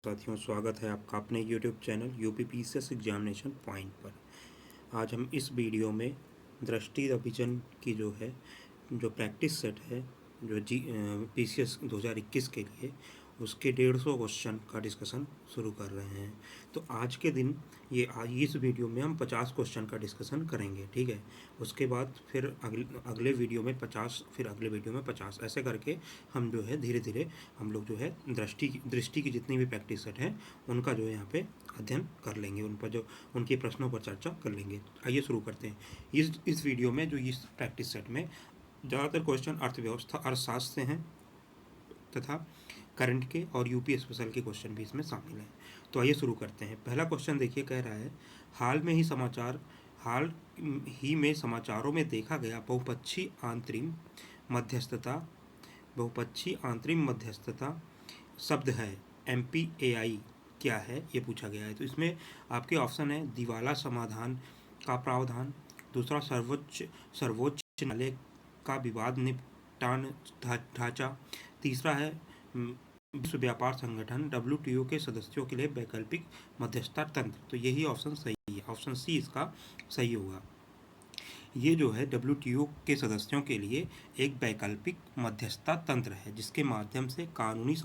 साथियों, स्वागत है आपका अपने YouTube channel UP PCS examination point पर। आज हम इस वीडियो में दृष्टि रिवीजन की जो प्रैक्टिस सेट है जो पीसीएस 2021 के लिए, उसके 150 क्वेश्चन का डिस्कशन शुरू कर रहे हैं। तो आज के दिन इस वीडियो में हम 50 क्वेश्चन का डिस्कशन करेंगे, ठीक है। उसके बाद फिर अगले वीडियो में 50, फिर अगले वीडियो में 50, ऐसे करके हम धीरे धीरे हम लोग दृष्टि की जितनी भी प्रैक्टिस सेट है उनका यहाँ पे अध्ययन कर लेंगे, उन पर उनके प्रश्नों पर चर्चा कर लेंगे। आइए शुरू करते हैं। इस वीडियो में इस प्रैक्टिस सेट में ज़्यादातर क्वेश्चन अर्थव्यवस्था, अर्थशास्त्र से हैं तथा करंट के और यूपी स्पेशल के क्वेश्चन भी इसमें शामिल हैं। तो आइए शुरू करते हैं। पहला क्वेश्चन देखिए, कह रहा है हाल ही में समाचारों में देखा गया बहुपक्षीय आंतरिक मध्यस्थता शब्द है MPAI क्या है, ये पूछा गया है। तो इसमें आपके ऑप्शन है दिवाला समाधान का प्रावधान, दूसरा सर्वोच्च न्यायालय का विवाद निपटान ढांचा, तीसरा है विश्व व्यापार संगठन WTO के सदस्यों के लिए वैकल्पिक मध्यस्थता तंत्र। तो यही ऑप्शन सही है, ऑप्शन सी इसका सही होगा। ये जो है WTO के सदस्यों के लिए एक वैकल्पिक मध्यस्थता तंत्र है जिसके माध्यम से कानूनी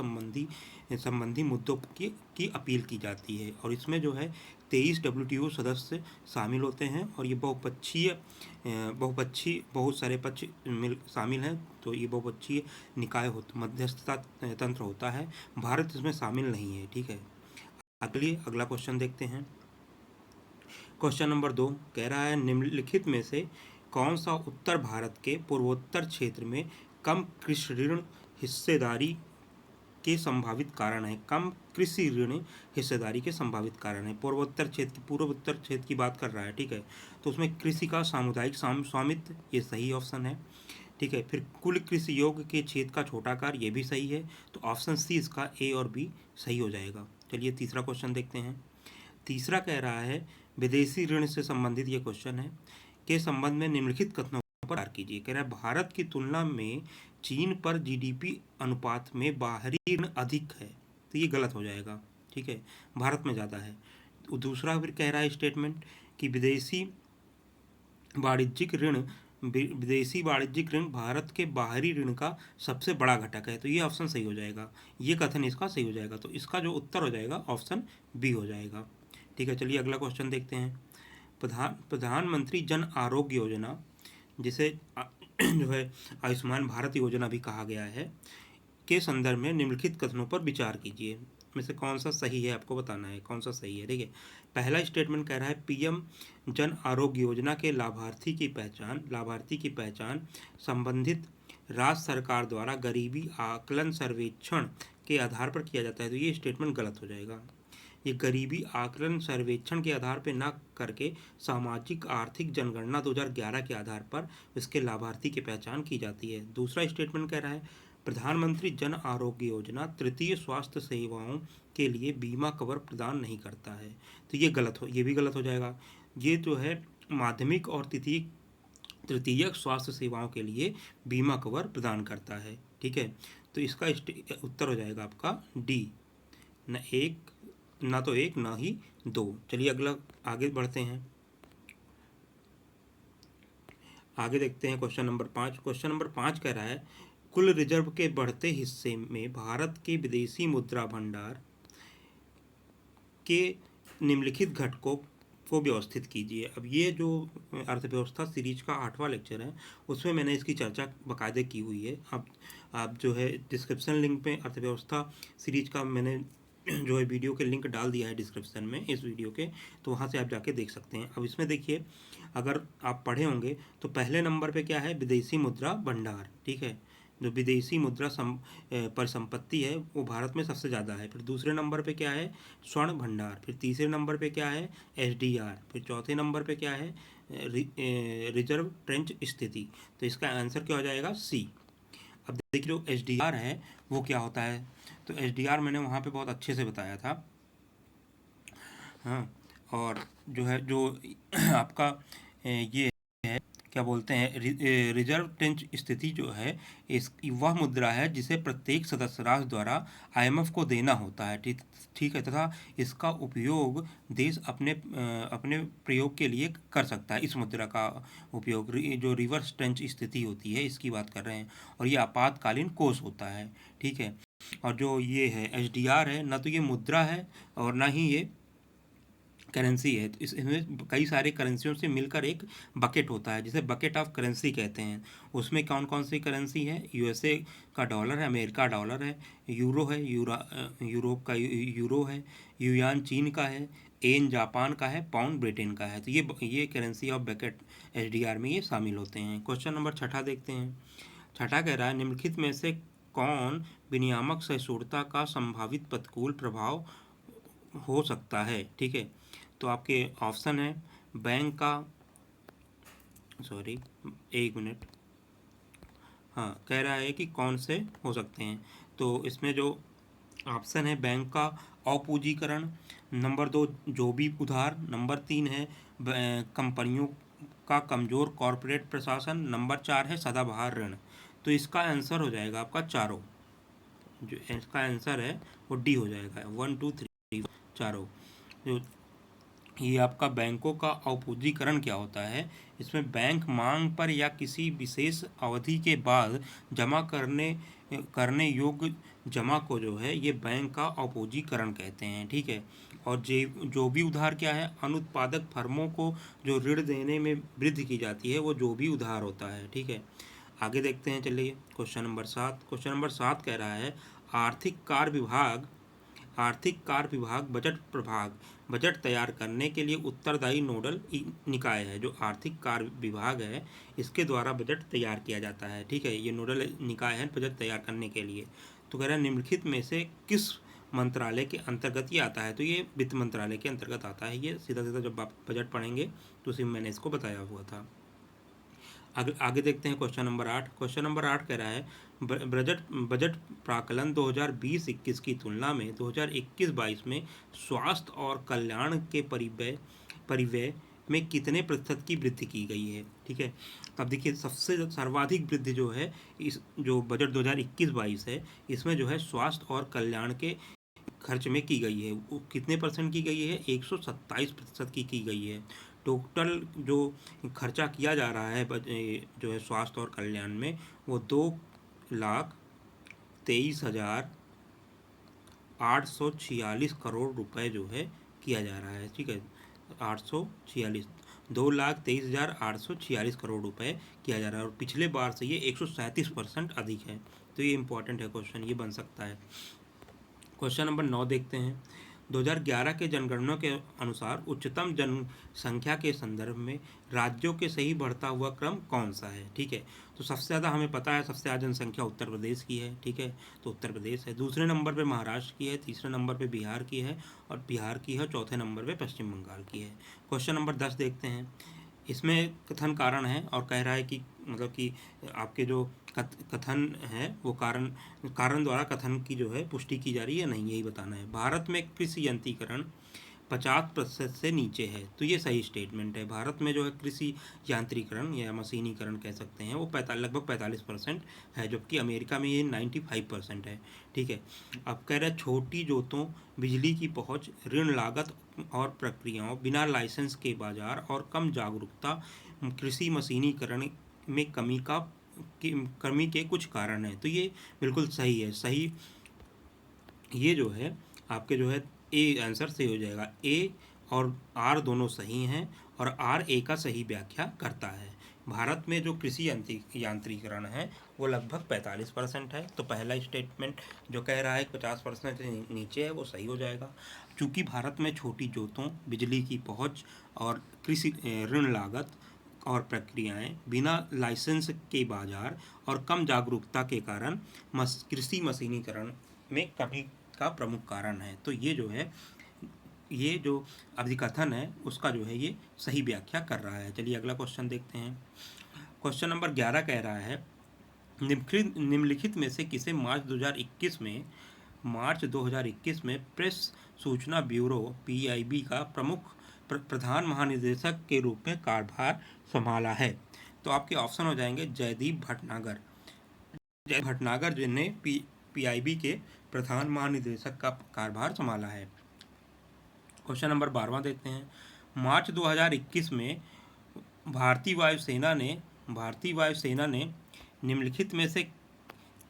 संबंधी मुद्दों की अपील की जाती है। और इसमें जो है 23 WTO सदस्य शामिल होते हैं और ये बहुपक्षीय बहुत सारे पक्ष शामिल हैं। तो ये बहुपक्षीय मध्यस्थता तंत्र होता है। भारत इसमें शामिल नहीं है, ठीक है। अगला क्वेश्चन देखते हैं। क्वेश्चन नंबर 2 कह रहा है निम्नलिखित में से कौन सा उत्तर भारत के पूर्वोत्तर क्षेत्र में कम कृषि ऋण हिस्सेदारी के संभावित कारण है। कम कृषि ऋण हिस्सेदारी के संभावित कारण है। पूर्वोत्तर क्षेत्र की बात कर रहा है, ठीक है। तो उसमें कृषि का सामुदायिक स्वामित्व, ये सही ऑप्शन है, ठीक है। फिर कुल कृषि योग्य के क्षेत्र का छोटाकार, ये भी सही है। तो ऑप्शन सी इसका ए और बी सही हो जाएगा। चलिए तीसरा क्वेश्चन देखते हैं। तीसरा कह रहा है विदेशी ऋण से संबंधित ये क्वेश्चन है के संबंध में निम्नलिखित कथनों पर विचार कीजिए। कह रहा है भारत की तुलना में चीन पर GDP अनुपात में बाहरी ऋण अधिक है। तो ये गलत हो जाएगा, ठीक है, भारत में ज़्यादा है। दूसरा फिर कह रहा है स्टेटमेंट कि विदेशी वाणिज्यिक ऋण भारत के बाहरी ऋण का सबसे बड़ा घटक है। तो ये ऑप्शन सही हो जाएगा, ये कथन इसका सही हो जाएगा। तो इसका जो उत्तर हो जाएगा ऑप्शन बी हो जाएगा, ठीक है। चलिए अगला क्वेश्चन देखते हैं। प्रधानमंत्री जन आरोग्य योजना, जिसे जो है आयुष्मान भारत योजना भी कहा गया है, के संदर्भ में निम्नलिखित कथनों पर विचार कीजिए। में से कौन सा सही है, आपको बताना है कौन सा सही है। देखिए पहला स्टेटमेंट कह रहा है PM जन आरोग्य योजना के लाभार्थी की पहचान संबंधित राज्य सरकार द्वारा गरीबी आकलन सर्वेक्षण के आधार पर किया जाता है। तो ये स्टेटमेंट गलत हो जाएगा। ये गरीबी आकलन सर्वेक्षण के आधार पर न करके सामाजिक आर्थिक जनगणना 2011 के आधार पर इसके लाभार्थी की पहचान की जाती है। दूसरा स्टेटमेंट कह रहा है प्रधानमंत्री जन आरोग्य योजना तृतीय स्वास्थ्य सेवाओं के लिए बीमा कवर प्रदान नहीं करता है। तो ये भी गलत हो जाएगा। ये जो है माध्यमिक और तृतीयक स्वास्थ्य सेवाओं के लिए बीमा कवर प्रदान करता है, ठीक है। तो इसका उत्तर हो जाएगा आपका डी, ना तो एक ना ही दो। चलिए आगे बढ़ते हैं। आगे देखते हैं क्वेश्चन नंबर 5। क्वेश्चन नंबर 5 कह रहा है कुल रिजर्व के बढ़ते हिस्से में भारत के विदेशी मुद्रा भंडार के निम्नलिखित घटकों को व्यवस्थित कीजिए। अब ये जो अर्थव्यवस्था सीरीज का 8वां लेक्चर है उसमें मैंने इसकी चर्चा बाकायदे की हुई है। अब आप जो है डिस्क्रिप्शन लिंक पे अर्थव्यवस्था सीरीज का मैंने जो है वीडियो के लिंक डाल दिया है डिस्क्रिप्शन में इस वीडियो के, तो वहाँ से आप जाके देख सकते हैं। अब इसमें देखिए अगर आप पढ़े होंगे तो पहले नंबर पे क्या है, विदेशी मुद्रा भंडार, ठीक है। जो विदेशी मुद्रा परिसंपत्ति है वो भारत में सबसे ज़्यादा है। फिर दूसरे नंबर पे क्या है, स्वर्ण भंडार। फिर तीसरे नंबर पे क्या है, SDR। फिर चौथे नंबर पे क्या है, रिजर्व ट्रेंच स्थिति। तो इसका आंसर क्या हो जाएगा, सी। अब देखिए जो SDR है वो क्या होता है, तो SDR मैंने वहाँ पे बहुत अच्छे से बताया था, हाँ। और जो है जो आपका ये है क्या बोलते हैं, रिजर्व टेंच स्थिति जो है इस वह मुद्रा है जिसे प्रत्येक सदस्य राष्ट्र द्वारा आईएमएफ को देना होता है। ठीक ठीक है, तथा इसका उपयोग देश अपने प्रयोग के लिए कर सकता है। इस मुद्रा का उपयोग जो रिवर्स टेंच स्थिति होती है इसकी बात कर रहे हैं, और ये आपातकालीन कोष होता है। ठीक है, और जो ये है एचडीआर है, ना तो ये मुद्रा है और ना ही ये करेंसी है। तो इसमें कई सारे करेंसियों से मिलकर एक बकेट होता है जिसे बकेट ऑफ करेंसी कहते हैं। उसमें कौन कौन सी करेंसी है, यूएसए का डॉलर है, अमेरिका डॉलर है, यूरो है, यूरोप का यूरो है, युआन चीन का है, एन जापान का है, पाउंड ब्रिटेन का है। तो ये करेंसी ऑफ बकेट एचडीआर में ये शामिल होते हैं। क्वेश्चन नंबर 6 देखते हैं। छठा कह रहा है, निम्नलिखित में से कौन विनियामक सहिष्णुता का संभावित प्रतिकूल प्रभाव हो सकता है। ठीक है, तो आपके ऑप्शन है बैंक का, सॉरी एक मिनट, हाँ कह रहा है कि कौन से हो सकते हैं। तो इसमें जो ऑप्शन है बैंक का अपूंजीकरण, नंबर 2 जो भी उधार, नंबर 3 है कंपनियों का कमज़ोर कॉरपोरेट प्रशासन, नंबर 4 है सदाबहार ऋण। तो इसका आंसर हो जाएगा आपका चारों, जो इसका आंसर है वो डी हो जाएगा, 1 2 3 चारों। जो ये आपका बैंकों का अपूंजीकरण क्या होता है, इसमें बैंक मांग पर या किसी विशेष अवधि के बाद जमा करने योग्य जमा को जो है ये बैंक का अपूंजीकरण कहते हैं। ठीक है, और जो भी उधार क्या है, अनुत्पादक फर्मों को जो ऋण देने में वृद्धि की जाती है वो जो भी उधार होता है। ठीक है, आगे देखते हैं, चलिए क्वेश्चन नंबर 7। क्वेश्चन नंबर 7 कह रहा है, आर्थिक कार्य विभाग बजट तैयार करने के लिए उत्तरदायी नोडल निकाय है। जो आर्थिक कार्य विभाग है इसके द्वारा बजट तैयार किया जाता है। ठीक है, ये नोडल निकाय है बजट तैयार करने के लिए। तो कह रहा है निम्नलिखित में से किस मंत्रालय के अंतर्गत ये आता है। तो ये वित्त मंत्रालय के अंतर्गत आता है। ये सीधा सीधा जब आप बजट पढ़ेंगे तो उसी में मैंने इसको बताया हुआ था। आगे देखते हैं क्वेश्चन नंबर 8। क्वेश्चन नंबर 8 कह रहा है, बजट प्राकलन 2020-21 की तुलना में 2021-22 में स्वास्थ्य और कल्याण के परिव्यय में कितने प्रतिशत की वृद्धि की गई है। ठीक है, अब देखिए सबसे सर्वाधिक वृद्धि जो है इस जो बजट 2021-22 है इसमें जो है स्वास्थ्य और कल्याण के खर्च में की गई है। वो कितने परसेंट की गई है, 127% की गई है। टोटल जो खर्चा किया जा रहा है जो है स्वास्थ्य और कल्याण में, वो 2,23,846 करोड़ रुपए जो है किया जा रहा है। ठीक है, 846 2,23,846 करोड़ रुपए किया जा रहा है, और पिछले बार से ये 137% अधिक है। तो ये इंपॉर्टेंट है क्वेश्चन, ये बन सकता है। क्वेश्चन नंबर 9 देखते हैं। 2011 के जनगणना के अनुसार उच्चतम जनसंख्या के संदर्भ में राज्यों के सही बढ़ता हुआ क्रम कौन सा है। ठीक है, तो सबसे ज़्यादा हमें पता है, सबसे ज़्यादा जनसंख्या उत्तर प्रदेश की है। ठीक है, तो उत्तर प्रदेश है। दूसरे नंबर पे महाराष्ट्र की है, तीसरे नंबर पे बिहार की है, और बिहार की है, चौथे नंबर पे पश्चिम बंगाल की है। क्वेश्चन नंबर 10 देखते हैं। इसमें कथन कारण है और कह रहा है कि मतलब कि आपके जो कथन है वो कारण द्वारा कथन की जो है पुष्टि की जा रही है नहीं, यही बताना है। भारत में कृषि यंत्रीकरण 50% से नीचे है। तो ये सही स्टेटमेंट है। भारत में जो है कृषि यांत्रिकरण या मशीनीकरण कह सकते हैं वो लगभग 45% है, जबकि अमेरिका में ये 95% है। ठीक है, अब कह रहे हैं छोटी जोतों, बिजली की पहुंच, ऋण लागत और प्रक्रियाओं, बिना लाइसेंस के बाजार और कम जागरूकता कृषि मशीनीकरण में कमी के कुछ कारण हैं। तो ये बिल्कुल सही है। सही ये जो है आपके जो है ए आंसर सही हो जाएगा। ए और आर दोनों सही हैं और आर ए का सही व्याख्या करता है। भारत में जो कृषि यांत्रिकरण है वो लगभग 45% है। तो पहला स्टेटमेंट जो कह रहा है 50% से नीचे है वो सही हो जाएगा। चूँकि भारत में छोटी जोतों, बिजली की पहुंच और कृषि ऋण लागत और प्रक्रियाएं, बिना लाइसेंस के बाजार और कम जागरूकता के कारण कृषि मशीनीकरण में कमी का प्रमुख कारण है। तो ये जो है ये जो अधिकथन है उसका जो है ये सही व्याख्या कर रहा है। चलिए अगला क्वेश्चन देखते हैं। क्वेश्चन नंबर 11 कह रहा है, निम्नलिखित में से किसे मार्च 2021 में प्रेस सूचना ब्यूरो PIB का प्रमुख प्रधान महानिदेशक के रूप में कार्यभार संभाला है। तो आपके ऑप्शन हो जाएंगे जयदीप भटनागर। जयदीप भटनागर जिन्हें पीआईबी के प्रधान महानिदेशक का कार्यभार संभाला है। क्वेश्चन नंबर 12वां देखते हैं। मार्च 2021 में भारतीय वायुसेना ने निम्नलिखित में से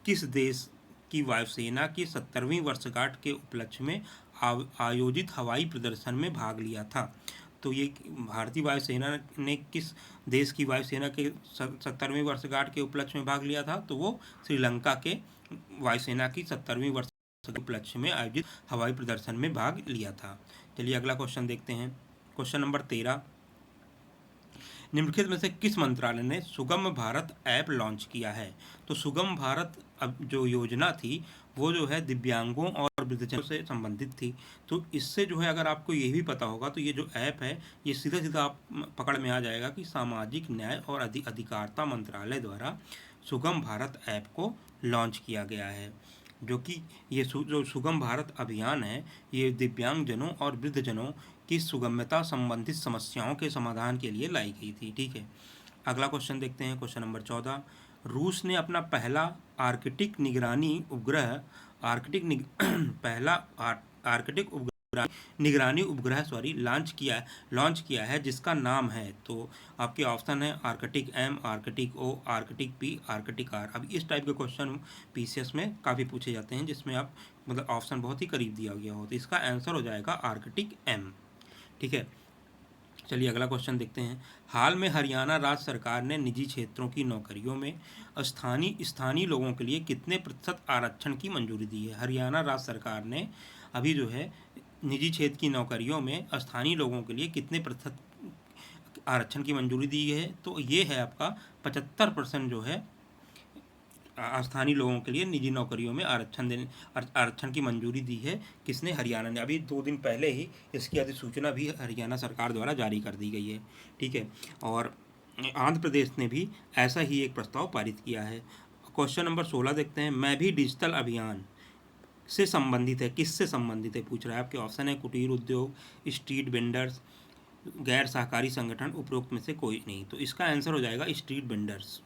किस देश की वायुसेना की 70वीं वर्षगांठ के उपलक्ष्य में आयोजित हवाई प्रदर्शन में भाग लिया था? तो ये भारतीय वायुसेना ने किस देश की वायुसेना के 70वीं वर्षगांठ के उपलक्ष्य में भाग लिया था? तो वो श्रीलंका के वायुसेना की 70वीं वर्ष के उपलक्ष्य में आयोजित हवाई प्रदर्शन में भाग लिया था। चलिए अगला क्वेश्चन देखते हैं। क्वेश्चन नंबर 13, निम्नलिखित में से किस मंत्रालय ने सुगम भारत ऐप लॉन्च किया है? तो सुगम भारत अब जो योजना थी वो जो है दिव्यांगों और वृद्धजनों से संबंधित थी। तो इससे जो है अगर आपको ये भी पता होगा तो ये जो ऐप है ये सीधा सीधा आप पकड़ में आ जाएगा कि सामाजिक न्याय और अधिकारिता मंत्रालय द्वारा सुगम भारत ऐप को लॉन्च किया गया है। जो कि ये जो सुगम भारत अभियान है ये दिव्यांगजनों और वृद्धजनों की सुगम्यता संबंधित समस्याओं के समाधान के लिए लाई गई थी। ठीक है, अगला क्वेश्चन देखते हैं। क्वेश्चन नंबर 14, रूस ने अपना पहला आर्कटिक निगरानी उपग्रह लॉन्च किया है जिसका नाम है, तो आपके ऑप्शन है Arctic M, Arctic O, Arctic P, Arctic R. अब इस टाइप के क्वेश्चन पीसीएस में काफ़ी पूछे जाते हैं जिसमें आप मतलब ऑप्शन बहुत ही करीब दिया गया हो, तो इसका आंसर हो जाएगा आर्कटिक एम। ठीक है, चलिए अगला क्वेश्चन देखते हैं। हाल में हरियाणा राज्य सरकार ने निजी क्षेत्रों की नौकरियों में स्थानीय लोगों के लिए कितने प्रतिशत आरक्षण की मंजूरी दी है? हरियाणा राज्य सरकार ने अभी जो है निजी क्षेत्र की नौकरियों में स्थानीय लोगों के लिए कितने प्रतिशत आरक्षण की मंजूरी दी है? तो ये है आपका 75% जो है स्थानीय लोगों के लिए निजी नौकरियों में आरक्षण की मंजूरी दी है। किसने? हरियाणा ने। अभी 2 दिन पहले ही इसकी अधिसूचना भी हरियाणा सरकार द्वारा जारी कर दी गई है। ठीक है, और आंध्र प्रदेश ने भी ऐसा ही एक प्रस्ताव पारित किया है। क्वेश्चन नंबर 16 देखते हैं। मैं भी डिजिटल अभियान से संबंधित है, किससे संबंधित है पूछ रहा है। आपके ऑप्शन है कुटीर उद्योग, स्ट्रीट वेंडर्स, गैर सहकारी संगठन, उपरोक्त में से कोई नहीं। तो इसका आंसर हो जाएगा स्ट्रीट वेंडर्स।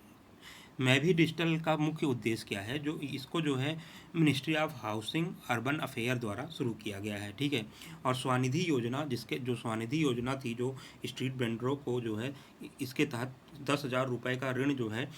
मैं भी डिजिटल का मुख्य उद्देश्य क्या है? जो इसको जो है ministry of housing urban affair द्वारा शुरू किया गया है। ठीक है, और स्वनिधि योजना स्वनिधि योजना थी जो स्ट्रीट वेंडरों को जो है इसके तहत 10,000 रुपये का ऋण जो है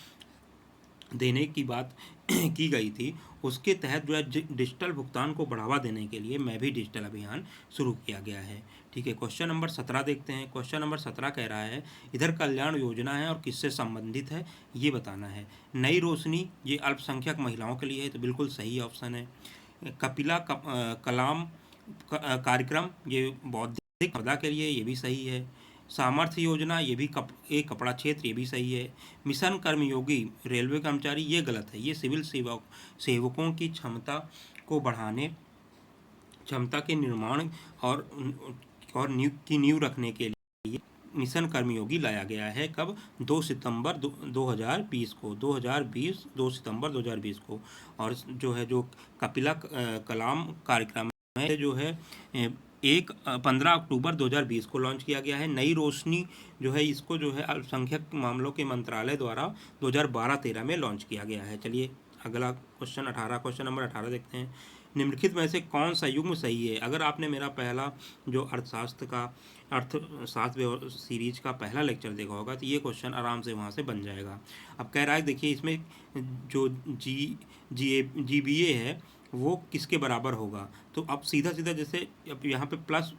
देने की बात की गई थी, उसके तहत जो है डिजिटल भुगतान को बढ़ावा देने के लिए मैं भी डिजिटल अभियान शुरू किया गया है। ठीक है, क्वेश्चन नंबर 17 देखते हैं। क्वेश्चन नंबर 17 कह रहा है इधर कल्याण योजना है और किससे संबंधित है ये बताना है। नई रोशनी ये अल्पसंख्यक महिलाओं के लिए है, तो बिल्कुल सही ऑप्शन है। कपिला कलाम कार्यक्रम ये बौद्धिक संपदा के लिए, ये भी सही है। सामर्थ्य योजना ये भी एक कपड़ा क्षेत्र, ये भी सही है। मिशन कर्मयोगी रेलवे कर्मचारी ये गलत है, ये सिविल सेवकों की क्षमता के निर्माण और नींव रखने के लिए मिशन कर्मयोगी लाया गया है। कब? 2 सितंबर 2020 को, 2 सितंबर 2020 को। और जो है जो कपिला कलाम कार्यक्रम है जो है 15 अक्टूबर 2020 को लॉन्च किया गया है। नई रोशनी जो है इसको जो है अल्पसंख्यक मामलों के मंत्रालय द्वारा 2012-13 में लॉन्च किया गया है। चलिए अगला क्वेश्चन 18, क्वेश्चन नंबर 18 देखते हैं। निम्नलिखित में से कौन सा युग्म सही है? अगर आपने मेरा पहला जो अर्थशास्त्र सीरीज का पहला लेक्चर देखा होगा तो ये क्वेश्चन आराम से वहाँ से बन जाएगा। अब कह रहा है देखिए इसमें जो GBA है वो किसके बराबर होगा? तो अब सीधा जैसे अब यहाँ पे प्लस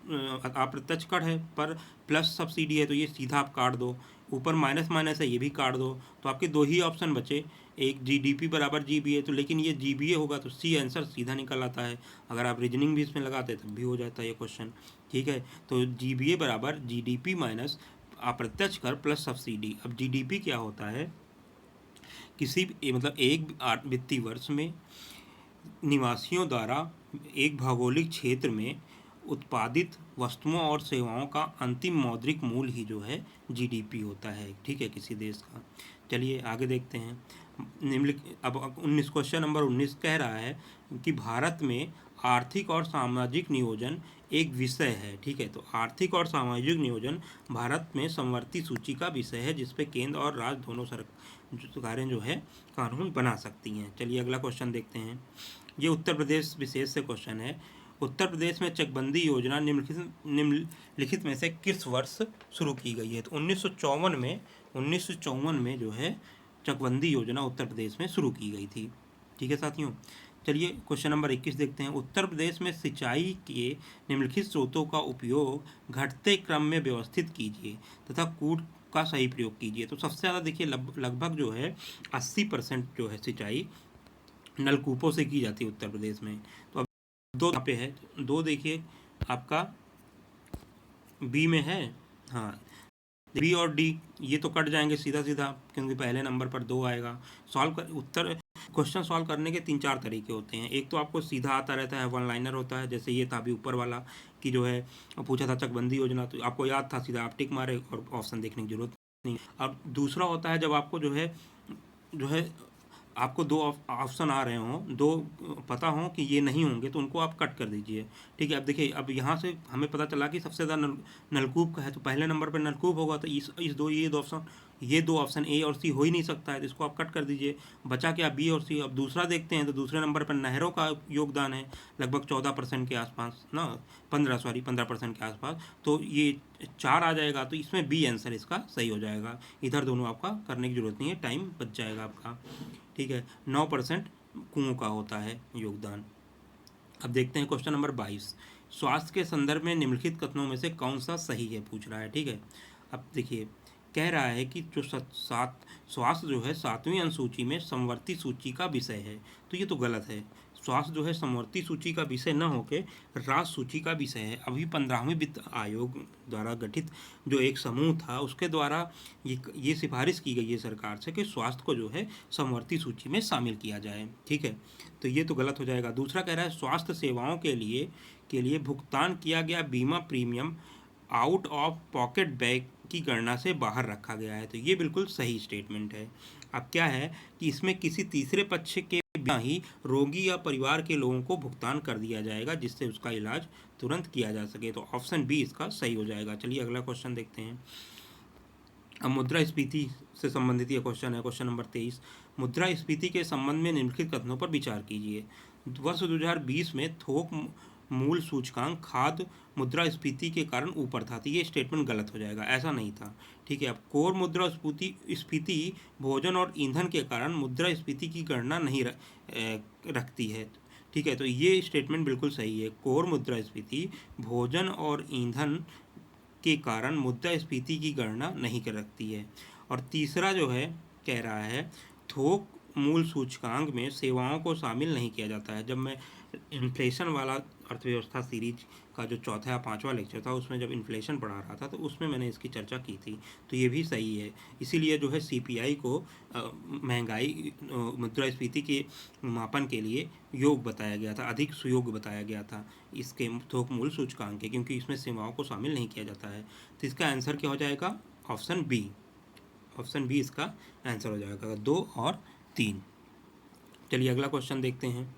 अप्रत्यक्ष कर है पर प्लस सब्सिडी है तो ये सीधा आप काट दो, ऊपर माइनस माइनस है ये भी काट दो, तो आपके 2 ही ऑप्शन बचे, एक GDP बराबर GBA। तो लेकिन ये GBA होगा तो सी आंसर सीधा निकल आता है। अगर आप रीजनिंग भी इसमें लगाते तब भी हो जाता है ये क्वेश्चन। ठीक है, तो GBA बराबर GDP माइनस अप्रत्यक्ष कर प्लस सब्सिडी। अब GDP क्या होता है? किसी मतलब एक वित्तीय वर्ष में निवासियों द्वारा एक भौगोलिक क्षेत्र में उत्पादित वस्तुओं और सेवाओं का अंतिम मौद्रिक मूल्य ही जो है GDP होता है। ठीक है, किसी देश का। चलिए आगे देखते हैं। अब 19 क्वेश्चन नंबर 19 कह रहा है कि भारत में आर्थिक और सामाजिक नियोजन एक विषय है। ठीक है, तो आर्थिक और सामाजिक नियोजन भारत में समवर्ती सूची का विषय है, जिसपे केंद्र और राज्य दोनों सरकारें जो है कानून बना सकती हैं। चलिए अगला क्वेश्चन देखते हैं। ये उत्तर प्रदेश विशेष से क्वेश्चन है। उत्तर प्रदेश में चकबंदी योजना निम्नलिखित में से किस वर्ष शुरू की गई है? तो 1954 में जो है चकबंदी योजना उत्तर प्रदेश में शुरू की गई थी। ठीक है साथियों, चलिए क्वेश्चन नंबर 21 देखते हैं। उत्तर प्रदेश में सिंचाई के निम्नलिखित स्रोतों का उपयोग घटते क्रम में व्यवस्थित कीजिए तथा कूट का सही प्रयोग कीजिए। तो सबसे ज़्यादा देखिए लगभग जो है 80% जो है सिंचाई नलकूपों से की जाती है उत्तर प्रदेश में। तो अब दो यहाँ पे है, दो देखिए आपका बी में है, हाँ बी और डी ये तो कट जाएंगे सीधा सीधा, क्योंकि पहले नंबर पर 2 आएगा। सॉल्व कर उत्तर क्वेश्चन सॉल्व करने के 3-4 तरीके होते हैं। एक तो आपको सीधा आता रहता है, वन लाइनर होता है, जैसे ये था अभी ऊपर वाला कि जो है पूछा था चकबंदी योजना, तो आपको याद था, सीधा आप टिक मारे और ऑप्शन देखने की जरूरत नहीं। अब दूसरा होता है जब आपको जो है आपको 2 ऑप्शन आ रहे हों, 2 पता हों कि ये नहीं होंगे, तो उनको आप कट कर दीजिए। ठीक है, अब देखिए अब यहाँ से हमें पता चला कि सबसे ज़्यादा नलकूप का है, तो पहले नंबर पर नलकूप होगा, तो ये दो ऑप्शन ए और सी हो ही नहीं सकता है, तो इसको आप कट कर दीजिए। बचा क्या? बी और सी। अब दूसरा देखते हैं, तो दूसरे नंबर पर नहरों का योगदान है लगभग 14% के आसपास ना, 15% के आसपास, तो ये 4 आ जाएगा, तो इसमें बी आंसर इसका सही हो जाएगा। इधर दोनों आपका करने की जरूरत नहीं है, टाइम बच जाएगा आपका। ठीक है, 9% कुओं का होता है योगदान। अब देखते हैं क्वेश्चन नंबर 22। स्वास्थ्य के संदर्भ में निम्नलिखित कथनों में से कौन सा सही है, पूछ रहा है। ठीक है, अब देखिए कह रहा है कि जो स्वास्थ्य जो है 7वीं अनुसूची में समवर्ती सूची का विषय है, तो ये तो गलत है। स्वास्थ्य जो है समवर्ती सूची का विषय न होकर राज्य सूची का विषय है। अभी 15वें वित्त आयोग द्वारा गठित जो एक समूह था, उसके द्वारा ये सिफारिश की गई है सरकार से कि स्वास्थ्य को जो है समवर्ती सूची में शामिल किया जाए। ठीक है, तो ये तो गलत हो जाएगा। दूसरा कह रहा है स्वास्थ्य सेवाओं के लिए भुगतान किया गया बीमा premium out of pocket bag की गणना से बाहर रखा गया है, तो ये बिल्कुल सही स्टेटमेंट है। अब क्या है कि इसमें किसी तीसरे पक्ष के बिना ही रोगी या परिवार के लोगों को भुगतान कर दिया जाएगा, जिससे उसका इलाज तुरंत किया जा सके, तो ऑप्शन बी इसका सही हो जाएगा। चलिए अगला क्वेश्चन देखते हैं। अब मुद्रास्फीति से संबंधित यह क्वेश्चन है, क्वेश्चन नंबर 23। मुद्रास्फीति के संबंध में निम्नलिखित कथनों पर विचार कीजिए। वर्ष 2020 में थोक मूल सूचकांक खाद्य मुद्रास्फीति के कारण ऊपर था, तो ये स्टेटमेंट गलत हो जाएगा, ऐसा नहीं था। ठीक है, अब कोर मुद्रास्फीति भोजन और ईंधन के कारण मुद्रास्फीति की गणना नहीं रखती है। ठीक है, तो ये स्टेटमेंट बिल्कुल सही है। कोर मुद्रास्फीति भोजन और ईंधन के कारण मुद्रास्फीति की गणना नहीं कर रखती है। और तीसरा जो है कह रहा है थोक मूल सूचकांक में सेवाओं को शामिल नहीं किया जाता है। जब मैं इन्फ्लेशन वाला अर्थव्यवस्था सीरीज का जो चौथा या 5वां लेक्चर था, उसमें जब इन्फ्लेशन पढ़ा रहा था, तो उसमें मैंने इसकी चर्चा की थी, तो ये भी सही है। इसीलिए जो है सीपीआई को महंगाई मुद्रास्फीति के मापन के लिए योग बताया गया था, अधिक सुयोग बताया गया था इसके थोक मूल सूचकांक के, क्योंकि इसमें सेवाओं को शामिल नहीं किया जाता है। तो इसका आंसर क्या हो जाएगा? Option B. ऑप्शन बी इसका आंसर हो जाएगा, 2 और 3। चलिए अगला क्वेश्चन देखते हैं।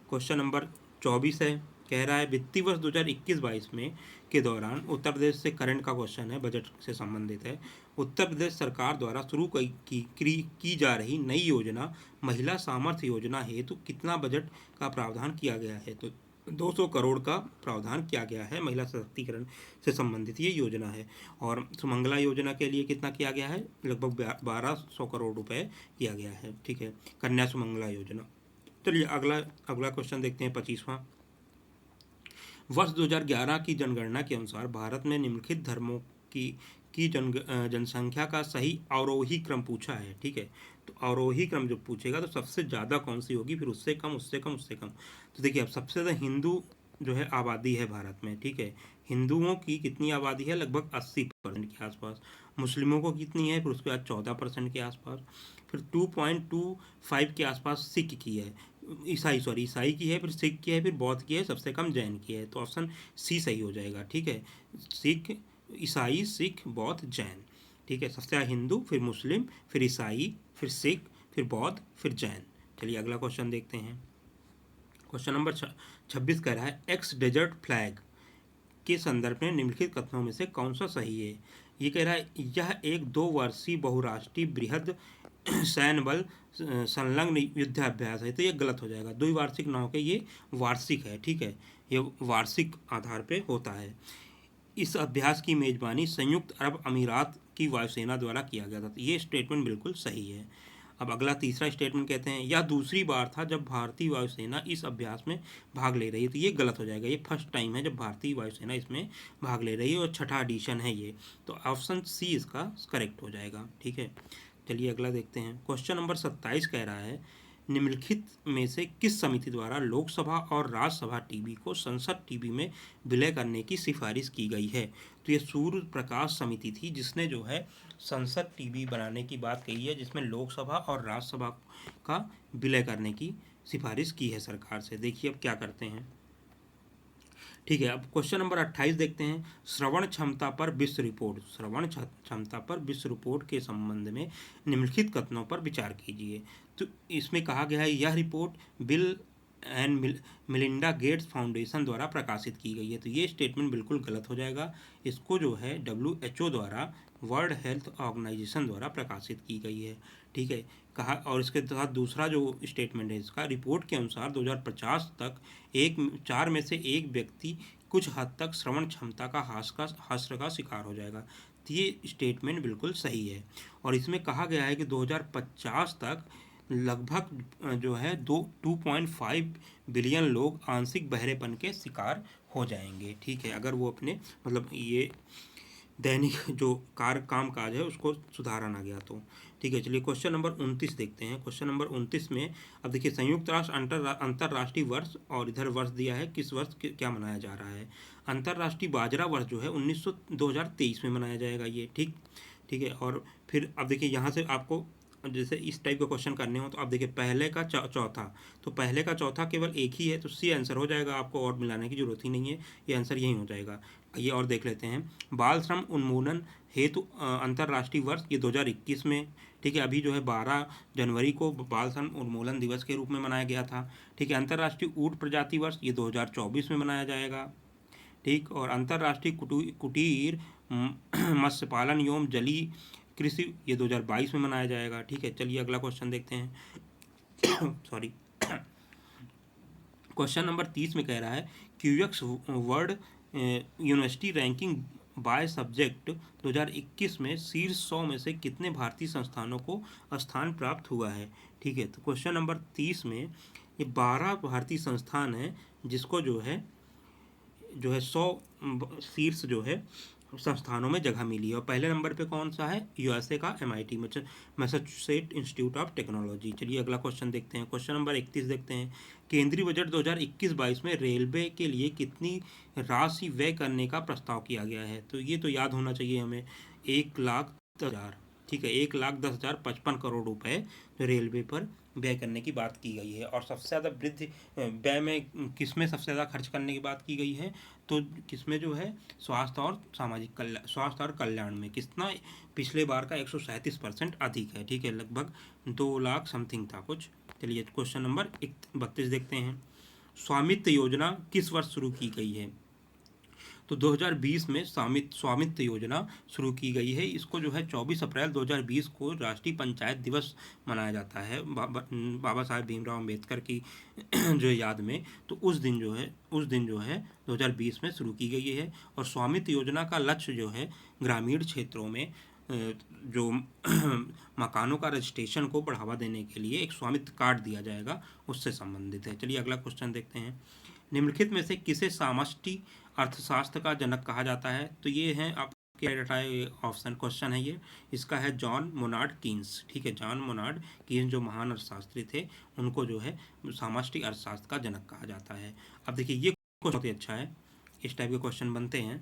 क्वेश्चन नंबर 24 है, कह रहा है वित्तीय वर्ष 2021-22 में के दौरान उत्तर प्रदेश से करंट का क्वेश्चन है, बजट से संबंधित है। उत्तर प्रदेश सरकार द्वारा शुरू की जा रही नई योजना महिला सामर्थ्य योजना हेतु कितना बजट का प्रावधान किया गया है? तो 200 करोड़ का प्रावधान किया गया है। महिला सशक्तिकरण से संबंधित ये योजना है। और सुमंगला योजना के लिए कितना किया गया है? लगभग 1200 करोड़ रुपए किया गया है। ठीक है, कन्या सुमंगला योजना। चलिए अगला क्वेश्चन देखते हैं, 25वां। वर्ष 2011 की जनगणना के अनुसार भारत में निम्नलिखित धर्मों की जनसंख्या का सही अवरोही क्रम पूछा है। ठीक है, तो अवरोही क्रम जब पूछेगा तो सबसे ज़्यादा कौन सी होगी, फिर उससे कम, उससे कम, उससे कम। तो देखिए अब सबसे ज़्यादा हिंदू जो है आबादी है भारत में। ठीक है, हिंदुओं की कितनी आबादी है? लगभग 80% के आसपास। मुस्लिमों को कितनी है? फिर उसके बाद 14% के आसपास। फिर 2.25 के आसपास सिख की है, ईसाई की है, फिर सिख की है, फिर बौद्ध की है, सबसे कम जैन की है। तो ऑप्शन सी सही हो जाएगा। ठीक है, सिख, ईसाई, सिख, बौद्ध, जैन। ठीक है, सबसे ज़्यादा हिंदू, फिर मुस्लिम, फिर ईसाई, फिर सिख, फिर बौद्ध, फिर जैन। चलिए अगला क्वेश्चन देखते हैं। क्वेश्चन नंबर 26 कह रहा है एक्स डेजर्ट फ्लैग के संदर्भ में निम्नलिखित कथनों में से कौन सा सही है। ये कह रहा है यह एक 2 वर्षीय बहुराष्ट्रीय बृहद सैन्य बल संलग्न युद्धाभ्यास है, तो ये गलत हो जाएगा। द्विवार्षिक न होकर ये वार्षिक है, ठीक है, ये वार्षिक आधार पे होता है। इस अभ्यास की मेजबानी संयुक्त अरब अमीरात की वायुसेना द्वारा किया गया था, तो ये स्टेटमेंट बिल्कुल सही है। अब अगला तीसरा स्टेटमेंट कहते हैं यह दूसरी बार था जब भारतीय वायुसेना इस अभ्यास में भाग ले रही है, तो ये गलत हो जाएगा। ये फर्स्ट टाइम है जब भारतीय वायुसेना इसमें भाग ले रही है और छठा एडिशन है ये, तो ऑप्शन सी इसका करेक्ट हो जाएगा, ठीक है। चलिए अगला देखते हैं। क्वेश्चन नंबर 27 कह रहा है निम्नलिखित में से किस समिति द्वारा लोकसभा और राज्यसभा टीवी को संसद टीवी में विलय करने की सिफारिश की गई है। तो ये सूर्य प्रकाश समिति थी जिसने जो है संसद टीवी बनाने की बात कही है, जिसमें लोकसभा और राज्यसभा का विलय करने की सिफारिश की है सरकार से। देखिए अब क्या करते हैं, ठीक है। अब क्वेश्चन नंबर 28 देखते हैं। श्रवण क्षमता पर विश्व रिपोर्ट, श्रवण क्षमता पर विश्व रिपोर्ट के संबंध में निम्नलिखित कथनों पर विचार कीजिए। तो इसमें कहा गया है यह report bill and Melinda Gates foundation द्वारा प्रकाशित की गई है, तो ये स्टेटमेंट बिल्कुल गलत हो जाएगा। इसको जो है WHO द्वारा, वर्ल्ड हेल्थ ऑर्गेनाइजेशन द्वारा प्रकाशित की गई है, ठीक है, कहा। और इसके साथ दूसरा जो स्टेटमेंट है इसका, रिपोर्ट के अनुसार 2050 तक 4 में से 1 व्यक्ति कुछ हद तक श्रवण क्षमता का हास्य का शिकार हो जाएगा, तो ये स्टेटमेंट बिल्कुल सही है। और इसमें कहा गया है कि 2050 तक लगभग जो है 2.5 बिलियन लोग आंशिक बहरेपन के शिकार हो जाएंगे, ठीक है, अगर वो अपने मतलब ये दैनिक जो काम काज है उसको सुधारा ना गया तो, ठीक है। चलिए क्वेश्चन नंबर 29 देखते हैं। क्वेश्चन नंबर 29 में अब देखिए संयुक्त राष्ट्र अंतर्राष्ट्रीय वर्ष, और इधर वर्ष दिया है किस वर्ष क्या मनाया जा रहा है। अंतर्राष्ट्रीय बाजरा वर्ष जो है 2023 में मनाया जाएगा ये, ठीक है। और फिर अब देखिए यहाँ से आपको जैसे इस टाइप का क्वेश्चन करने हो तो आप देखिए पहले का चौथा, तो पहले का चौथा केवल एक ही है, तो सी आंसर हो जाएगा, आपको और मिलाने की जरूरत ही नहीं है, ये आंसर यही हो जाएगा। ये और देख लेते हैं। बाल श्रम उन्मूलन हेतु अंतर्राष्ट्रीय वर्ष ये 2021 में, ठीक है। अभी जो है 12 जनवरी को बाल श्रम उन्मूलन दिवस के रूप में मनाया गया था, ठीक है। अंतर्राष्ट्रीय ऊँट प्रजाति वर्ष ये 2024 में मनाया जाएगा, ठीक। और अंतर्राष्ट्रीय कुटीर मत्स्य पालन एवं जलीय कृषि ये 2022 में मनाया जाएगा, ठीक है। चलिए अगला क्वेश्चन देखते हैं। सॉरी, क्वेश्चन नंबर 30 में कह रहा है क्यूएक्स world university ranking by subject 2021 में शीर्ष 100 में से कितने भारतीय संस्थानों को स्थान प्राप्त हुआ है, ठीक है। तो क्वेश्चन नंबर 30 में ये 12 भारतीय संस्थान हैं जिसको जो है 100 शीर्ष जो है संस्थानों में जगह मिली है। और पहले नंबर पे कौन सा है, USA का MIT Massachusetts institute of technology. चलिए अगला क्वेश्चन देखते हैं। क्वेश्चन नंबर 31 देखते हैं। केंद्रीय बजट 2021-22 में रेलवे के लिए कितनी राशि व्यय करने का प्रस्ताव किया गया है, तो ये तो याद होना चाहिए हमें, 1,10,000, ठीक है, 1,10,055 करोड़ रुपए जो रेलवे पर व्यय करने की बात की गई है। और सबसे ज़्यादा वृद्धि व्यय में किस में सबसे ज़्यादा खर्च करने की बात की गई है, तो किसमें जो है स्वास्थ्य और सामाजिक कल्याण, स्वास्थ्य और कल्याण में कितना, पिछले बार का 137% अधिक है, ठीक है, लगभग 2 लाख समथिंग था कुछ। चलिए क्वेश्चन नंबर 32 देखते हैं। स्वामित्व योजना किस वर्ष शुरू की गई है, तो 2020 में स्वामित्व योजना शुरू की गई है। इसको जो है 24 अप्रैल 2020 को राष्ट्रीय पंचायत दिवस मनाया जाता है बाबा साहेब भीमराव अम्बेडकर की जो याद में, तो उस दिन जो है 2020 में शुरू की गई है। और स्वामित्व योजना का लक्ष्य जो है ग्रामीण क्षेत्रों में जो मकानों का रजिस्ट्रेशन को बढ़ावा देने के लिए एक स्वामित्व कार्ड दिया जाएगा, उससे संबंधित है। चलिए अगला क्वेश्चन देखते हैं। निम्नलिखित में से किसे समष्टि अर्थशास्त्र का जनक कहा जाता है, तो ये है आपके ऑप्शन क्वेश्चन है ये, इसका है जॉन मोनार्ड कीन्स, ठीक है। जॉन मोनार्ड कीन्स जो महान अर्थशास्त्री थे, उनको जो है समष्टि अर्थशास्त्र का जनक कहा जाता है। अब देखिए ये क्वेश्चन बहुत ही अच्छा है, इस टाइप के क्वेश्चन बनते हैं।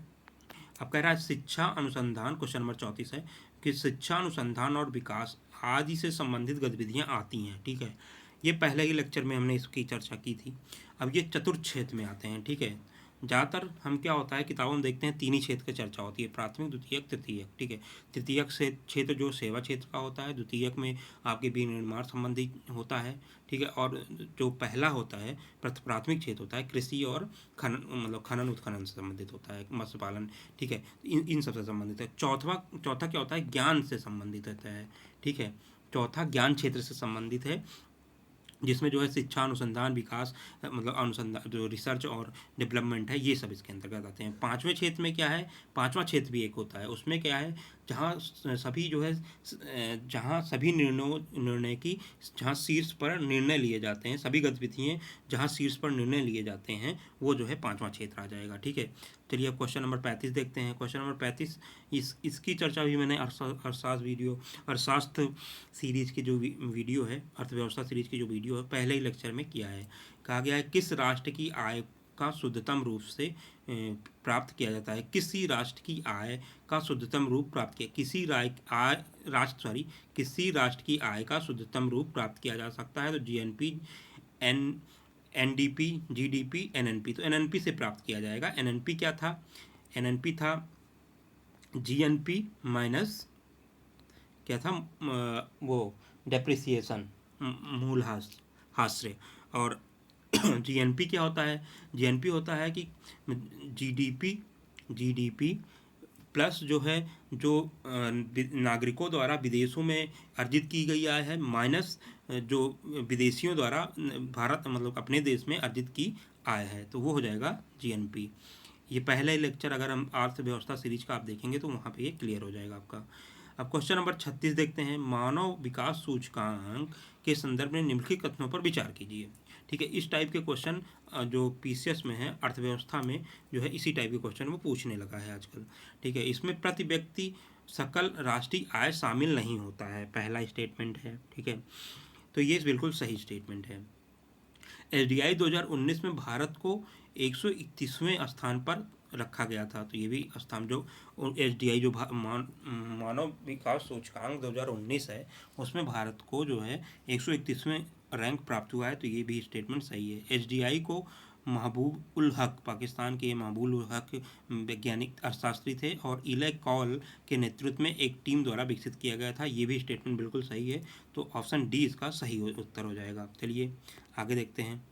अब कह रहा है शिक्षा अनुसंधान, क्वेश्चन नंबर 34 है कि शिक्षा अनुसंधान और विकास आदि से संबंधित गतिविधियां आती हैं, ठीक है। ये पहले ही लेक्चर में हमने इसकी चर्चा की थी। अब ये चतुर्थ क्षेत्र में आते हैं, ठीक है, ज़्यादातर हम क्या होता है किताबों में देखते हैं 3 ही क्षेत्र की चर्चा होती है, प्राथमिक, द्वितीयक, तृतीयक, ठीक है। तृतीयक से क्षेत्र जो सेवा क्षेत्र का होता है, द्वितीयक में आपके विनिर्माण संबंधी होता है, ठीक है। और जो पहला होता है प्राथमिक क्षेत्र होता है कृषि और खनन, मतलब खनन उत्खनन से संबंधित होता है, मत्स्य पालन, ठीक है। इन सबसे संबंधित है। चौथा क्या होता है, ज्ञान से संबंधित होता है, ठीक है। चौथा ज्ञान क्षेत्र से संबंधित है, जिसमें जो है शिक्षा, अनुसंधान, विकास, मतलब अनुसंधान जो रिसर्च और डेवलपमेंट है, ये सब इसके अंतर्गत आते हैं। पांचवें क्षेत्र में क्या है, पांचवा क्षेत्र भी एक होता है, उसमें क्या है, जहाँ सभी जो है जहाँ सभी निर्णय की, जहाँ शीर्ष पर निर्णय लिए जाते हैं, सभी गतिविधियाँ जहाँ शीर्ष पर निर्णय लिए जाते हैं, वो जो है पांचवा क्षेत्र आ जाएगा, ठीक है। चलिए अब क्वेश्चन नंबर 35 देखते हैं। क्वेश्चन नंबर 35 इसकी चर्चा भी मैंने अर्थशास्त्र सीरीज की जो वीडियो है, अर्थव्यवस्था सीरीज की जो वीडियो है, पहले ही लेक्चर में किया है। कहा गया है किस राष्ट्र की आय का शुद्धतम रूप से प्राप्त किया जाता है, किसी राष्ट्र की आय का शुद्धतम रूप प्राप्त किया, किसी राष्ट्र की आय का शुद्धतम रूप प्राप्त किया जा सकता है। तो जीएनपी, एनडीपी, जीडीपी, एनएनपी। तो एनएनपी से प्राप्त किया जाएगा। एनएनपी क्या था, एनएनपी था जीएनपी माइनस क्या था, वो डेप्रिसिएशन, हास्य। और जीएनपी क्या होता है, जीएनपी होता है कि जीडीपी प्लस जो है जो नागरिकों द्वारा विदेशों में अर्जित की गई आय है, माइनस जो विदेशियों द्वारा भारत मतलब अपने देश में अर्जित की आय है, तो वो हो जाएगा जीएनपी। ये पहला ही लेक्चर अगर हम अर्थव्यवस्था सीरीज का आप देखेंगे तो वहाँ पे ये क्लियर हो जाएगा आपका। अब क्वेश्चन नंबर 36 देखते हैं। मानव विकास सूचकांक के संदर्भ में निम्नलिखित कथनों पर विचार कीजिए, ठीक है। इस टाइप के क्वेश्चन जो पीसीएस में है, अर्थव्यवस्था में जो है, इसी टाइप के क्वेश्चन वो पूछने लगा है आजकल, ठीक है। इसमें प्रति व्यक्ति सकल राष्ट्रीय आय शामिल नहीं होता है, पहला स्टेटमेंट है, ठीक है। तो ये बिल्कुल सही स्टेटमेंट है। एसडीआई 2019 में भारत को 131वें स्थान पर रखा गया था। तो ये भी स्थान जो एसडीआई जो मानव विकास सूचकांक 2019 है, उसमें भारत को जो है 131वें रैंक प्राप्त हुआ है। तो ये भी स्टेटमेंट सही है। एसडीआई को महबूब उल हक, पाकिस्तान के महबूब उल हक वैज्ञानिक अर्थशास्त्री थे, और इले कॉल के नेतृत्व में एक टीम द्वारा विकसित किया गया था। ये भी स्टेटमेंट बिल्कुल सही है। तो ऑप्शन डी इसका सही उत्तर हो जाएगा। चलिए आगे देखते हैं।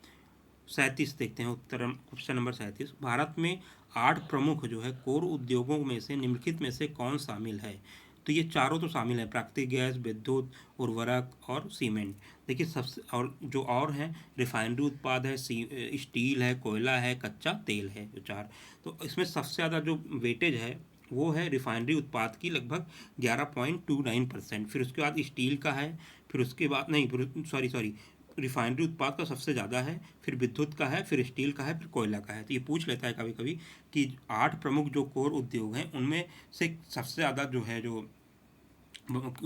37 देखते हैं उत्तर, क्वेश्चन नंबर 37। भारत में 8 प्रमुख जो है कोर उद्योगों में से निम्नलिखित में से कौन शामिल है। तो ये चारों तो शामिल है, प्राकृतिक गैस, विद्युत, उर्वरक और सीमेंट। देखिए सबसे, और जो और हैं, रिफाइनरी उत्पाद है, स्टील है, कोयला है, कच्चा तेल है, जो चार। तो इसमें सबसे ज़्यादा जो वेटेज है वो है रिफाइनरी उत्पाद की, लगभग 11.29%। फिर उसके बाद स्टील का है, फिर उसके बाद नहीं, फिर सॉरी रिफाइनरी उत्पाद का सबसे ज़्यादा है, फिर विद्युत का है, फिर स्टील का है, फिर कोयला का है। तो ये पूछ लेता है कभी कभी कि 8 प्रमुख जो कोर उद्योग हैं उनमें से सबसे ज़्यादा जो है, जो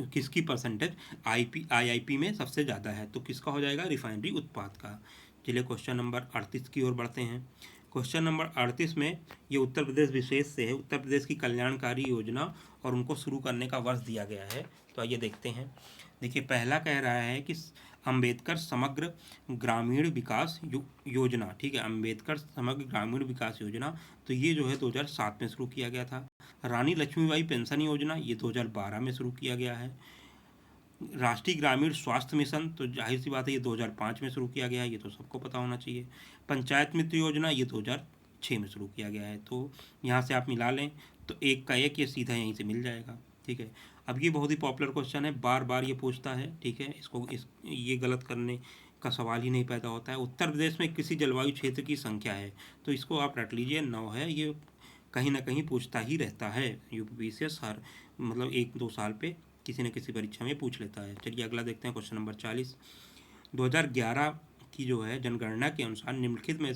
किसकी परसेंटेज आईआईपी में सबसे ज़्यादा है, तो किसका हो जाएगा, रिफाइनरी उत्पाद का। चलिए क्वेश्चन नंबर 38 की ओर बढ़ते हैं। क्वेश्चन नंबर 38 में ये उत्तर प्रदेश विशेष से है, उत्तर प्रदेश की कल्याणकारी योजना और उनको शुरू करने का वर्ष दिया गया है। तो आइए देखते हैं। देखिए पहला कह रहा है कि अंबेडकर समग्र ग्रामीण विकास योजना, ठीक है, अंबेडकर समग्र ग्रामीण विकास योजना। तो ये जो है 2007 में शुरू किया गया था। रानी लक्ष्मीबाई पेंशन योजना, ये 2012 में शुरू किया गया है। राष्ट्रीय ग्रामीण स्वास्थ्य मिशन, तो जाहिर सी बात है ये 2005 में शुरू किया गया है, ये तो सबको पता होना चाहिए। पंचायत मित्र योजना, ये 2006 में शुरू किया गया है। तो यहाँ से आप मिला लें तो एक का एक ये सीधा यहीं से मिल जाएगा, ठीक है। अब ये बहुत ही पॉपुलर क्वेश्चन है, बार बार ये पूछता है, ठीक है। ये गलत करने का सवाल ही नहीं पैदा होता है। उत्तर प्रदेश में किसी जलवायु क्षेत्र की संख्या है, तो इसको आप रट लीजिए 9 है। ये कहीं ना कहीं पूछता ही रहता है, यूपीपीसीएस हर मतलब 1-2 साल पे किसी न किसी परीक्षा में पूछ लेता है। चलिए अगला देखते हैं, क्वेश्चन नंबर 40। 2011 की जो है जनगणना के अनुसार निम्नलिखित में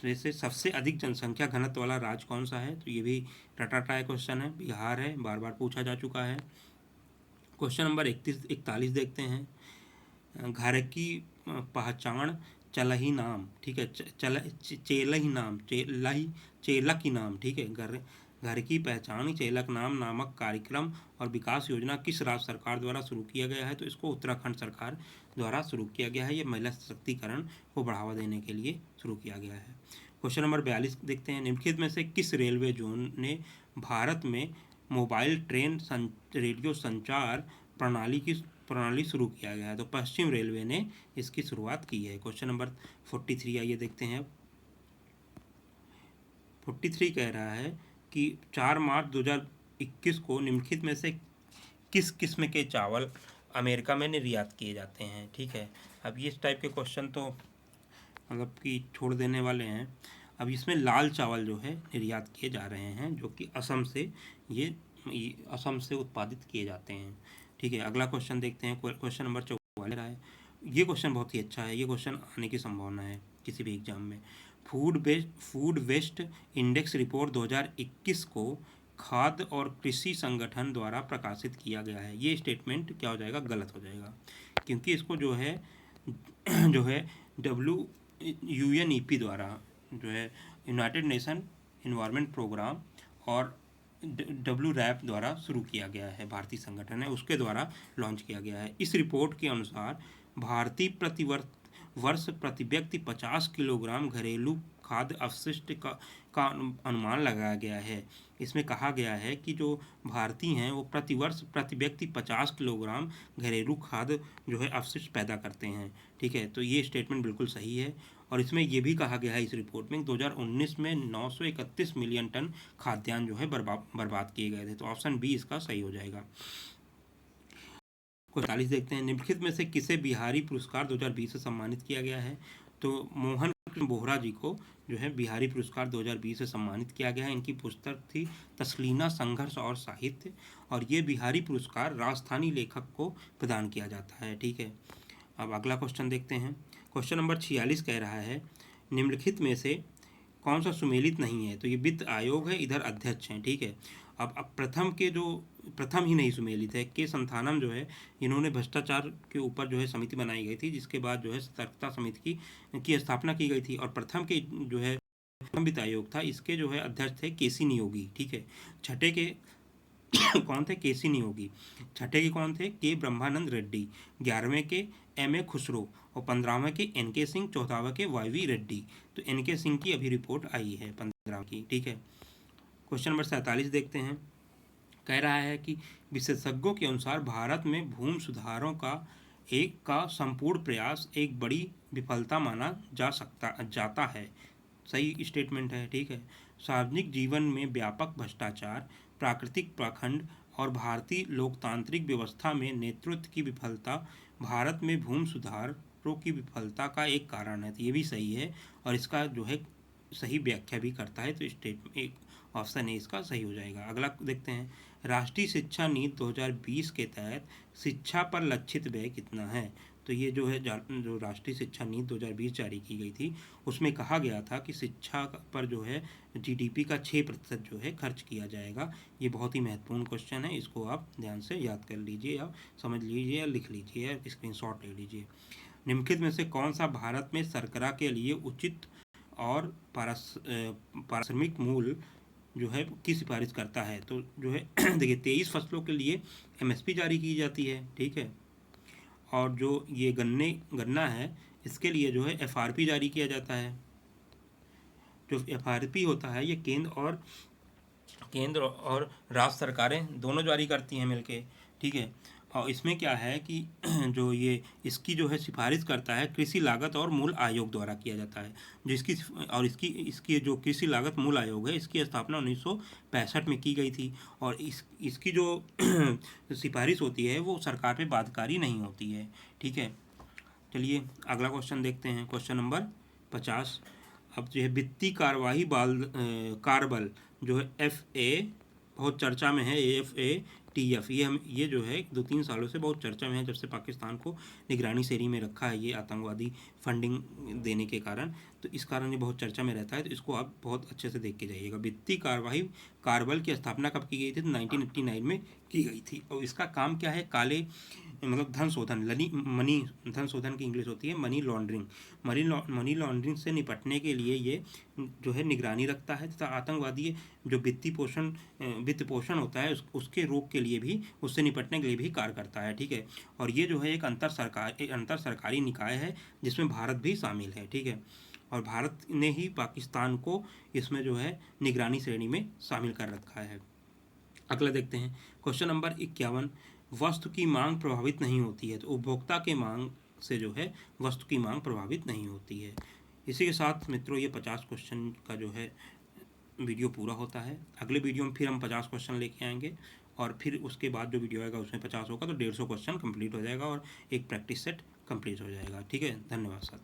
से सबसे अधिक जनसंख्या घनत्व वाला राज्य कौन सा है। तो ये भी रटाटा क्वेश्चन है, बिहार है, बार बार पूछा जा चुका है। क्वेश्चन नंबर 41 देखते हैं। घर की पहचान चलही नाम, ठीक है, चेलक ही नाम, ठीक है। घर की पहचान चेलक नाम नामक कार्यक्रम और विकास योजना किस राज्य सरकार द्वारा शुरू किया गया है। तो इसको उत्तराखंड सरकार द्वारा शुरू किया गया है। ये महिला सशक्तिकरण को बढ़ावा देने के लिए शुरू किया गया है। क्वेश्चन नंबर 42 देखते हैं, निम्नलिखित में से किस रेलवे जोन ने भारत में मोबाइल ट्रेन रेडियो संचार प्रणाली शुरू किया गया है? तो पश्चिम रेलवे ने इसकी शुरुआत की है। क्वेश्चन नंबर 43 आइए देखते हैं। 43 कह रहा है कि 4 मार्च 2021 को निम्नलिखित में से किस किस्म के चावल अमेरिका में निर्यात किए जाते हैं? ठीक है, अब ये इस टाइप के क्वेश्चन तो मतलब कि छोड़ देने वाले हैं। अब इसमें लाल चावल जो है निर्यात किए जा रहे हैं, जो कि असम से ये असम से उत्पादित किए जाते हैं। ठीक है, अगला क्वेश्चन देखते हैं। क्वेश्चन नंबर 44 रहा है। ये क्वेश्चन बहुत ही अच्छा है, ये क्वेश्चन आने की संभावना है किसी भी एग्जाम में। फूड वेस्ट इंडेक्स रिपोर्ट 2021 को खाद्य और कृषि संगठन द्वारा प्रकाशित किया गया है। ये स्टेटमेंट क्या हो जाएगा? गलत हो जाएगा, क्योंकि इसको जो है UNEP द्वारा जो है यूनाइटेड नेशन इन्वायरमेंट प्रोग्राम और WRAP द्वारा शुरू किया गया है। भारतीय संगठन है उसके द्वारा लॉन्च किया गया है। इस रिपोर्ट के अनुसार भारतीय वर्ष प्रति व्यक्ति 50 किलोग्राम घरेलू खाद्य अपशिष्ट का अनुमान लगाया गया है। इसमें कहा गया है कि जो भारतीय हैं वो प्रतिवर्ष प्रति व्यक्ति 50 किलोग्राम घरेलू खाद्य जो है अपशिष्ट पैदा करते हैं। ठीक है, तो ये स्टेटमेंट बिल्कुल सही है। और इसमें ये भी कहा गया है इस रिपोर्ट में 2019 में 931 मिलियन टन खाद्यान्न जो है बर्बाद किए गए थे। तो ऑप्शन बी इसका सही हो जाएगा। 45 देखते हैं, निम्नलिखित में से किसे बिहारी पुरस्कार 2020 से सम्मानित किया गया है? तो मोहन कृष्ण बोहरा जी को जो है बिहारी पुरस्कार 2020 से सम्मानित किया गया है। इनकी पुस्तक थी तस्लीना संघर्ष और साहित्य, और ये बिहारी पुरस्कार राजस्थानी लेखक को प्रदान किया जाता है। ठीक है, अब अगला क्वेश्चन देखते हैं। क्वेश्चन नंबर 46 कह रहा है, निम्नलिखित में से कौन सा सुमेलित नहीं है? तो ये वित्त आयोग है, इधर अध्यक्ष हैं। ठीक है, अब प्रथम ही नहीं सुमेलित है। के संथानम जो है इन्होंने भ्रष्टाचार के ऊपर जो है समिति बनाई गई थी, जिसके बाद जो है सतर्कता समिति की स्थापना की गई थी। और प्रथम के जो है वित्त आयोग था, इसके जो है अध्यक्ष थे केसी नियोगी। ठीक है, छठे के कौन थे? केसी नियोगी। छठे के कौन थे? के ब्रह्मानंद रेड्डी। 11वें के MA खुसरो और 15वें के NK सिंह, 14वें के YV रेड्डी। तो NK सिंह की अभी रिपोर्ट आई है 15 की। ठीक है, क्वेश्चन नंबर 47 देखते हैं। कह रहा है कि विशेषज्ञों के अनुसार भारत में भूमि सुधारों का संपूर्ण प्रयास एक बड़ी विफलता माना जाता है। सही स्टेटमेंट है। ठीक है, सार्वजनिक जीवन में व्यापक भ्रष्टाचार, प्राकृतिक पाखंड और भारतीय लोकतांत्रिक व्यवस्था में नेतृत्व की विफलता भारत में भूमि सुधारों की विफलता का एक कारण है। तो ये भी सही है और इसका जो है सही व्याख्या भी करता है। तो एक ऑप्शन ए इसका सही हो जाएगा। अगला देखते हैं, राष्ट्रीय शिक्षा नीति 2020 के तहत शिक्षा पर लक्षित व्यय कितना है? तो ये जो है जो राष्ट्रीय शिक्षा नीति 2020 जारी की गई थी, उसमें कहा गया था कि शिक्षा पर जो है GDP का 6% जो है खर्च किया जाएगा। ये बहुत ही महत्वपूर्ण क्वेश्चन है, इसको आप ध्यान से याद कर लीजिए, आप समझ लीजिए या लिख लीजिए या स्क्रीनशॉट ले लीजिए। निम्नलिखित में से कौन सा भारत में शर्करा के लिए उचित और पारिश्रमिक मूल्य जो है की सिफारिश करता है? तो जो है देखिए 23 फसलों के लिए MSP जारी की जाती है। ठीक है, और जो ये गन्ना है इसके लिए जो है FRP जारी किया जाता है। जो FRP होता है ये केंद्र और राज्य सरकारें दोनों जारी करती हैं मिलके। ठीक है, और इसमें क्या है कि जो ये इसकी जो है सिफारिश करता है कृषि लागत और मूल आयोग द्वारा किया जाता है। जो इसकी जो कृषि लागत मूल आयोग है, इसकी स्थापना 1965 में की गई थी। और इसकी जो सिफारिश होती है वो सरकार पे बाध्यकारी नहीं होती है। ठीक है, चलिए अगला क्वेश्चन देखते हैं। Question number 50। अब जो है वित्तीय कार्यवाही कारबल जो है FA बहुत चर्चा में है। AFATF ये जो है 2-3 सालों से बहुत चर्चा में है, जब से पाकिस्तान को निगरानी श्रेणी में रखा है ये आतंकवादी फंडिंग देने के कारण। तो इस कारण ये बहुत चर्चा में रहता है, तो इसको आप बहुत अच्छे से देख के जाइएगा। वित्तीय कार्यवाही कारबल की स्थापना कब की गई थी? तो 1989 में की गई थी। और इसका काम क्या है? काले मतलब धन शोधन की इंग्लिश होती है मनी लॉन्ड्रिंग। मनी लॉन्ड्रिंग से निपटने के लिए ये जो है निगरानी रखता है, तथा आतंकवादी जो वित्त पोषण होता है उसके रोक के लिए भी, उससे निपटने के लिए भी कार्य करता है। ठीक है, और ये जो है एक अंतर सरकारी निकाय है जिसमें भारत भी शामिल है। ठीक है, और भारत ने ही पाकिस्तान को इसमें जो है निगरानी श्रेणी में शामिल कर रखा है। अगला देखते हैं क्वेश्चन नंबर 51, वस्तु की मांग प्रभावित नहीं होती है, तो उपभोक्ता के मांग से जो है वस्तु की मांग प्रभावित नहीं होती है। इसी के साथ मित्रों ये 50 क्वेश्चन का जो है वीडियो पूरा होता है। अगले वीडियो में फिर हम 50 क्वेश्चन लेके आएंगे और फिर उसके बाद जो वीडियो आएगा उसमें 50 होगा, तो 150 क्वेश्चन कंप्लीट हो जाएगा और एक प्रैक्टिस सेट कंप्लीट हो जाएगा। ठीक है, धन्यवाद साथियों।